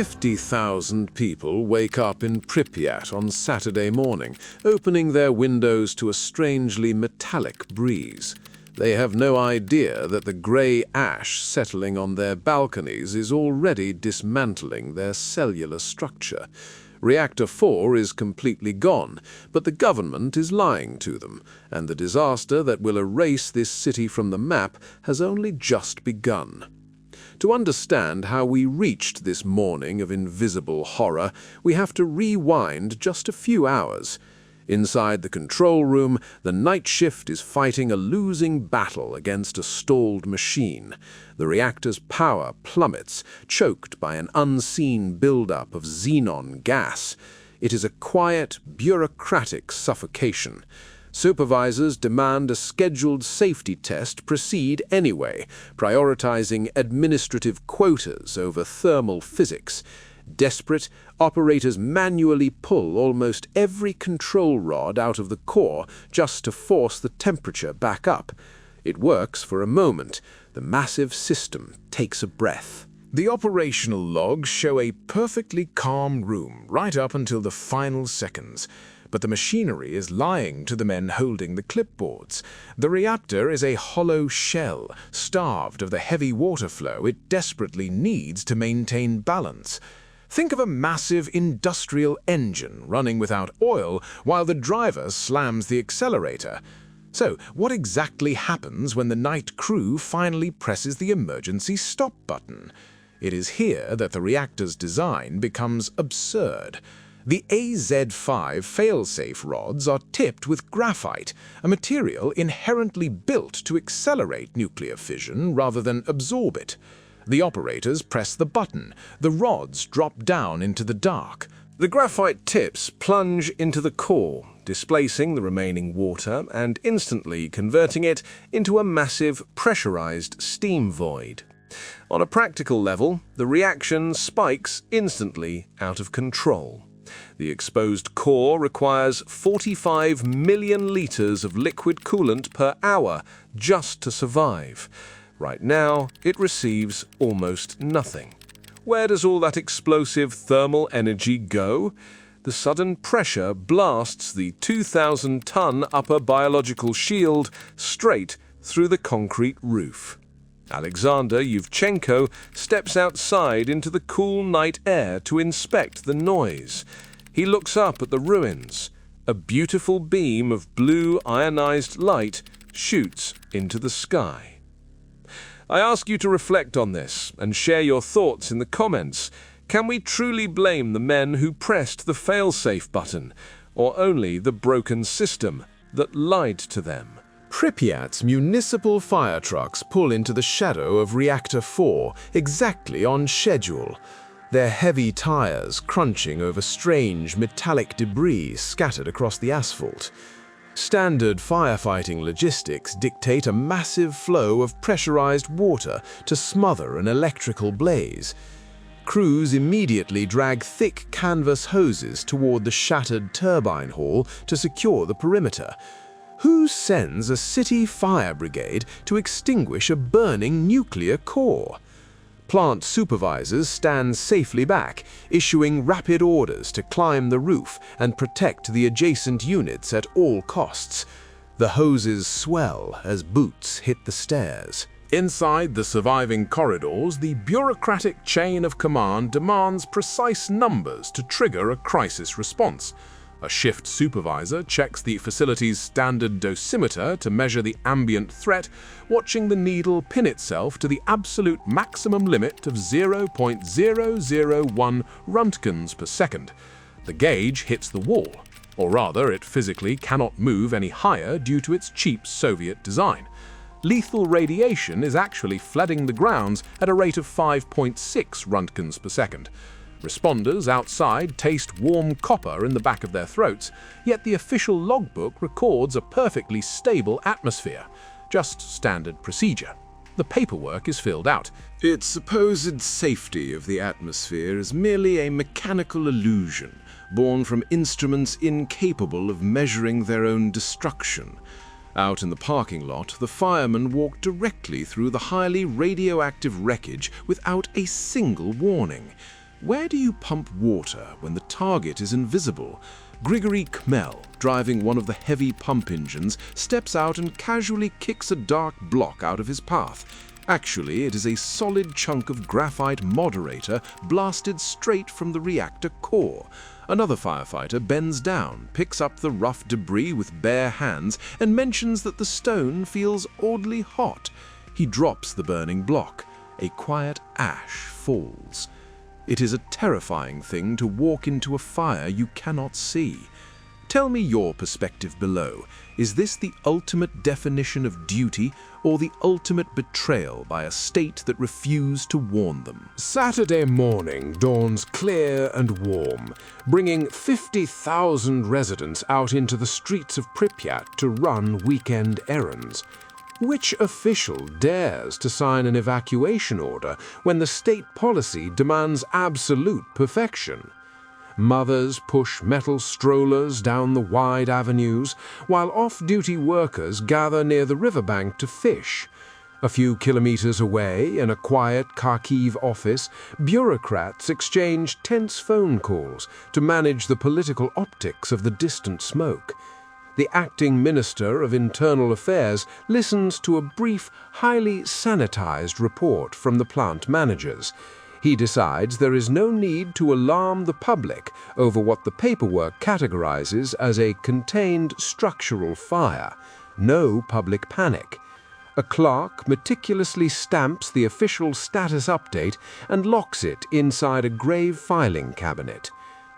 50,000 people wake up in Pripyat on Saturday morning, opening their windows to a strangely metallic breeze. They have no idea that the grey ash settling on their balconies is already dismantling their cellular structure. Reactor 4 is completely gone, but the government is lying to them, and the disaster that will erase this city from the map has only just begun. To understand how we reached this morning of invisible horror, we have to rewind just a few hours. Inside the control room, the night shift is fighting a losing battle against a stalled machine. The reactor's power plummets, choked by an unseen buildup of xenon gas. It is a quiet, bureaucratic suffocation. Supervisors demand a scheduled safety test proceed anyway, prioritizing administrative quotas over thermal physics. Desperate, operators manually pull almost every control rod out of the core just to force the temperature back up. It works for a moment. The massive system takes a breath. The operational logs show a perfectly calm room right up until the final seconds. But the machinery is lying to the men holding the clipboards. The reactor is a hollow shell, starved of the heavy water flow it desperately needs to maintain balance. Think of a massive industrial engine running without oil while the driver slams the accelerator. So, what exactly happens when the night crew finally presses the emergency stop button? It is here that the reactor's design becomes absurd. The AZ5 failsafe rods are tipped with graphite, a material inherently built to accelerate nuclear fission rather than absorb it. The operators press the button. The rods drop down into the dark. The graphite tips plunge into the core, displacing the remaining water and instantly converting it into a massive pressurized steam void. On a practical level, the reaction spikes instantly out of control. The exposed core requires 45 million liters of liquid coolant per hour just to survive. Right now, it receives almost nothing. Where does all that explosive thermal energy go? The sudden pressure blasts the 2,000-ton upper biological shield straight through the concrete roof. Alexander Yevchenko steps outside into the cool night air to inspect the noise. He looks up at the ruins. A beautiful beam of blue ionized light shoots into the sky. I ask you to reflect on this and share your thoughts in the comments. Can we truly blame the men who pressed the failsafe button, or only the broken system that lied to them? Pripyat's municipal fire trucks pull into the shadow of Reactor 4, exactly on schedule. Their heavy tires crunching over strange metallic debris scattered across the asphalt. Standard firefighting logistics dictate a massive flow of pressurized water to smother an electrical blaze. Crews immediately drag thick canvas hoses toward the shattered turbine hall to secure the perimeter. Who sends a city fire brigade to extinguish a burning nuclear core? Plant supervisors stand safely back, issuing rapid orders to climb the roof and protect the adjacent units at all costs. The hoses swell as boots hit the stairs. Inside the surviving corridors, the bureaucratic chain of command demands precise numbers to trigger a crisis response. A shift supervisor checks the facility's standard dosimeter to measure the ambient threat, watching the needle pin itself to the absolute maximum limit of 0.001 Röntgens per second. The gauge hits the wall, or rather, it physically cannot move any higher due to its cheap Soviet design. Lethal radiation is actually flooding the grounds at a rate of 5.6 Röntgens per second. Responders outside taste warm copper in the back of their throats, yet the official logbook records a perfectly stable atmosphere. Just standard procedure. The paperwork is filled out. Its supposed safety of the atmosphere is merely a mechanical illusion, born from instruments incapable of measuring their own destruction. Out in the parking lot, the firemen walk directly through the highly radioactive wreckage without a single warning. Where do you pump water when the target is invisible? Grigory Kmel, driving one of the heavy pump engines, steps out and casually kicks a dark block out of his path. Actually, it is a solid chunk of graphite moderator blasted straight from the reactor core. Another firefighter bends down, picks up the rough debris with bare hands, and mentions that the stone feels oddly hot. He drops the burning block. A quiet ash falls. It is a terrifying thing to walk into a fire you cannot see. Tell me your perspective below. Is this the ultimate definition of duty, or the ultimate betrayal by a state that refused to warn them? Saturday morning dawns clear and warm, bringing 50,000 residents out into the streets of Pripyat to run weekend errands. Which official dares to sign an evacuation order when the state policy demands absolute perfection? Mothers push metal strollers down the wide avenues, while off-duty workers gather near the riverbank to fish. A few kilometers away, in a quiet Kharkiv office, bureaucrats exchange tense phone calls to manage the political optics of the distant smoke. The acting Minister of Internal Affairs listens to a brief, highly sanitized report from the plant managers. He decides there is no need to alarm the public over what the paperwork categorizes as a contained structural fire. No public panic. A clerk meticulously stamps the official status update and locks it inside a grave filing cabinet.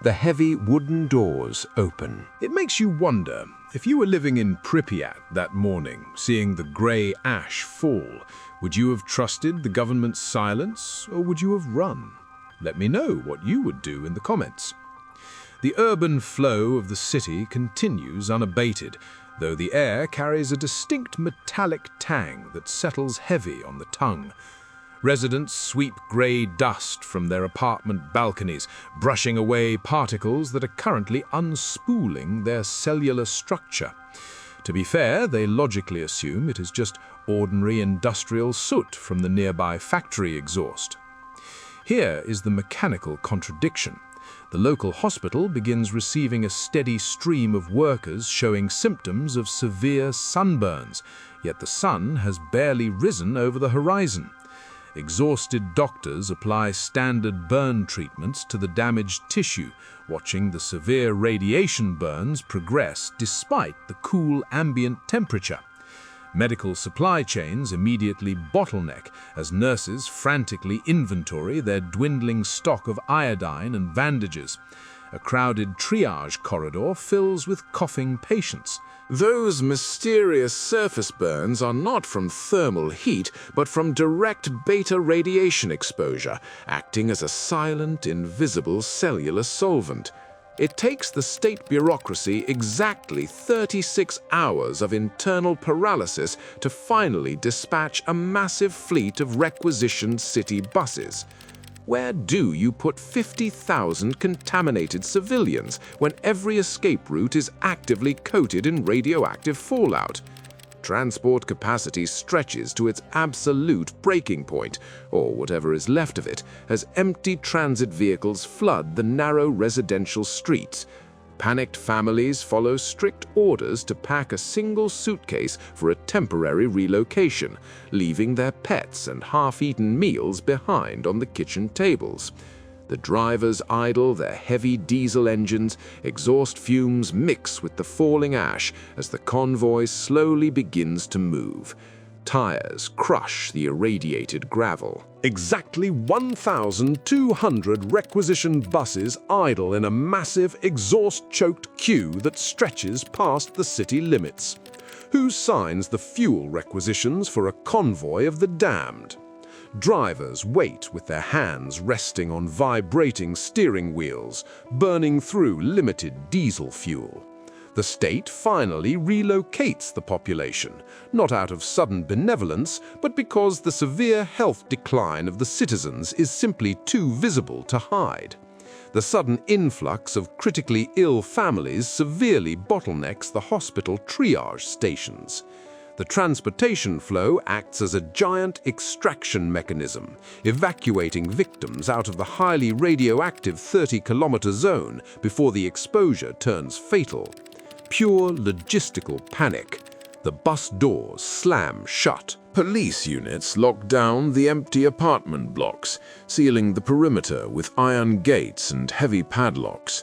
The heavy wooden doors open. It makes you wonder, if you were living in Pripyat that morning, seeing the grey ash fall, would you have trusted the government's silence, or would you have run? Let me know what you would do in the comments. The urban flow of the city continues unabated, though the air carries a distinct metallic tang that settles heavy on the tongue. Residents sweep grey dust from their apartment balconies, brushing away particles that are currently unspooling their cellular structure. To be fair, they logically assume it is just ordinary industrial soot from the nearby factory exhaust. Here is the mechanical contradiction. The local hospital begins receiving a steady stream of workers showing symptoms of severe sunburns, yet the sun has barely risen over the horizon. Exhausted doctors apply standard burn treatments to the damaged tissue, watching the severe radiation burns progress despite the cool ambient temperature. Medical supply chains immediately bottleneck as nurses frantically inventory their dwindling stock of iodine and bandages. A crowded triage corridor fills with coughing patients. Those mysterious surface burns are not from thermal heat, but from direct beta radiation exposure, acting as a silent, invisible cellular solvent. It takes the state bureaucracy exactly 36 hours of internal paralysis to finally dispatch a massive fleet of requisitioned city buses. Where do you put 50,000 contaminated civilians when every escape route is actively coated in radioactive fallout? Transport capacity stretches to its absolute breaking point, or whatever is left of it, as empty transit vehicles flood the narrow residential streets. Panicked families follow strict orders to pack a single suitcase for a temporary relocation, leaving their pets and half-eaten meals behind on the kitchen tables. The drivers idle their heavy diesel engines, exhaust fumes mix with the falling ash as the convoy slowly begins to move. Tires crush the irradiated gravel. Exactly 1,200 requisitioned buses idle in a massive exhaust-choked queue that stretches past the city limits. Who signs the fuel requisitions for a convoy of the damned? Drivers wait with their hands resting on vibrating steering wheels, burning through limited diesel fuel. The state finally relocates the population, not out of sudden benevolence, but because the severe health decline of the citizens is simply too visible to hide. The sudden influx of critically ill families severely bottlenecks the hospital triage stations. The transportation flow acts as a giant extraction mechanism, evacuating victims out of the highly radioactive 30-kilometer zone before the exposure turns fatal. Pure logistical panic. The bus doors slam shut. Police units lock down the empty apartment blocks, sealing the perimeter with iron gates and heavy padlocks.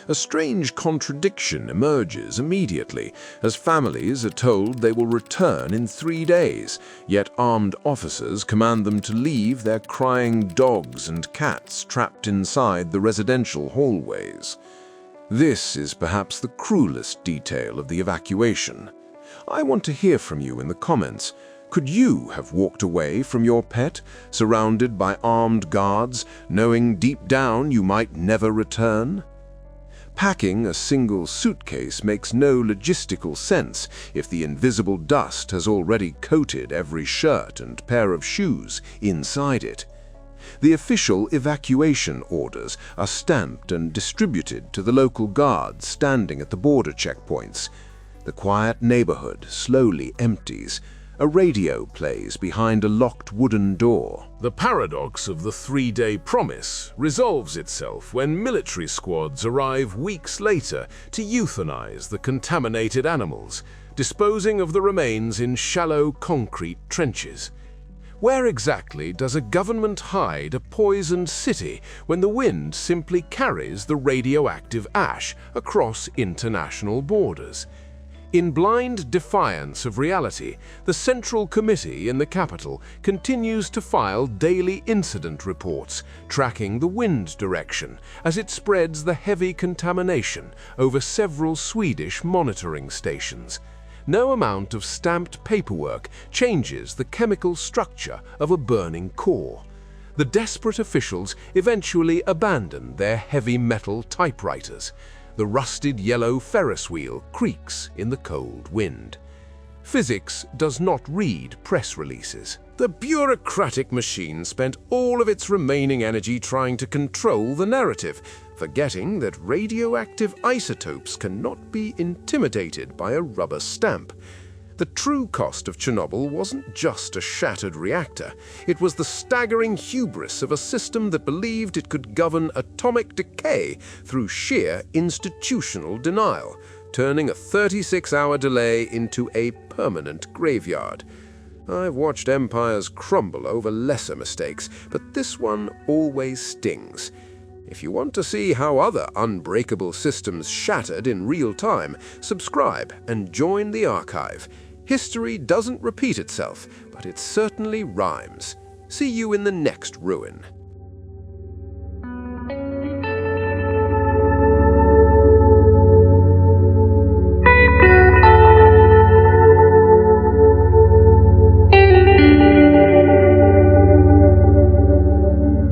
A strange contradiction emerges immediately, as families are told they will return in 3 days, yet armed officers command them to leave their crying dogs and cats trapped inside the residential hallways. This is perhaps the cruelest detail of the evacuation. I want to hear from you in the comments. Could you have walked away from your pet, surrounded by armed guards, knowing deep down you might never return? Packing a single suitcase makes no logistical sense if the invisible dust has already coated every shirt and pair of shoes inside it. The official evacuation orders are stamped and distributed to the local guards standing at the border checkpoints. The quiet neighborhood slowly empties. A radio plays behind a locked wooden door. The paradox of the 3-day promise resolves itself when military squads arrive weeks later to euthanize the contaminated animals, disposing of the remains in shallow concrete trenches. Where exactly does a government hide a poisoned city when the wind simply carries the radioactive ash across international borders? In blind defiance of reality, the Central Committee in the capital continues to file daily incident reports, tracking the wind direction as it spreads the heavy contamination over several Swedish monitoring stations. No amount of stamped paperwork changes the chemical structure of a burning core. The desperate officials eventually abandon their heavy metal typewriters. The rusted yellow Ferris wheel creaks in the cold wind. Physics does not read press releases. The bureaucratic machine spent all of its remaining energy trying to control the narrative, forgetting that radioactive isotopes cannot be intimidated by a rubber stamp. The true cost of Chernobyl wasn't just a shattered reactor. It was the staggering hubris of a system that believed it could govern atomic decay through sheer institutional denial, turning a 36-hour delay into a permanent graveyard. I've watched empires crumble over lesser mistakes, but this one always stings. If you want to see how other unbreakable systems shattered in real time, subscribe and join the archive. History doesn't repeat itself, but it certainly rhymes. See you in the next ruin.